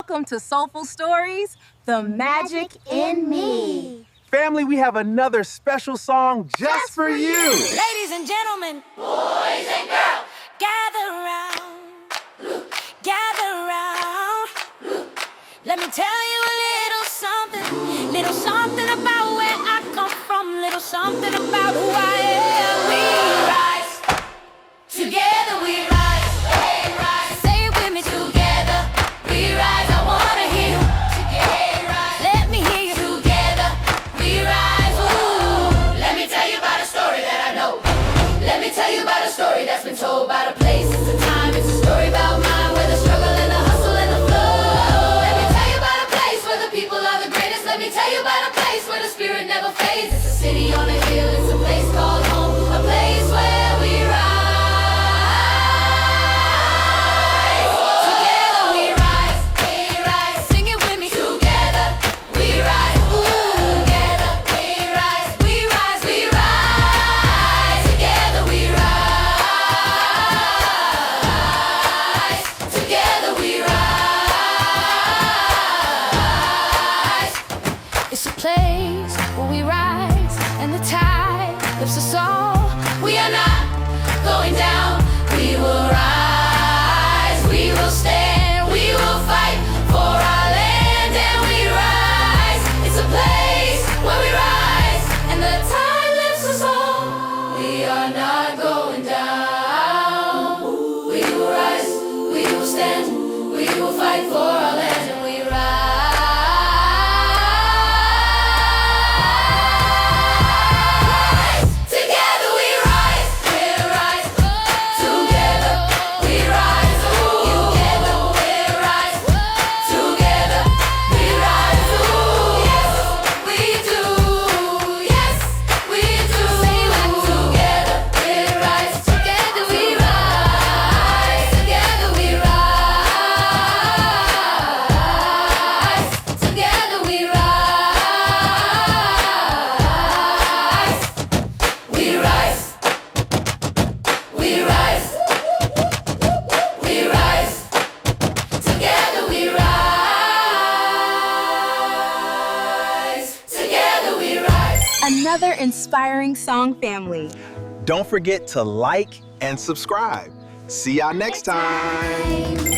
welcome to Soulful Stories, The Magic in Me. Family, we have another special song just for you. Ladies and gentlemen, boys and girls, gather around, gather around. Let me tell you a little something about where I come from, little something about who I am. We rise, together we rise, hey, rise. Say it with me, together we rise. I wanna hear you, together rise. Let me hear you, together we rise. Ooh, let me tell you about a story that I know. Let me tell you about a story that's been told by the place. It's a time, it's a story about mine, where the struggle and the hustle and the flow. Let me tell you about a place where the people are the greatest. Let me tell you about a place where the spirit never fades. It's a city on a hill, it's a place called home, a place where we rise. Together we rise, sing it with me. Together we rise, ooh, together we rise, we rise, we rise. Together we rise, together we rise. It's a place where we rise, and the tide lifts us all. We are not going down, we will rise, we will stand, we will fight for our land, and we rise. It's a place where we rise, and the tide lifts us all. We are not going down. We will rise, we will stand, we will fight for our land, and we rise. Together we rise, we'll rise. Together we rise, ooh. Together we'll rise. Together we rise, ooh. Yes, we do. Yes, we do. Together we rise. Together we rise. Together we rise. Together we rise. We rise. We rise. We rise. Together we rise. Together we rise. Another inspiring song, family. Don't forget to like and subscribe. See y'all next time.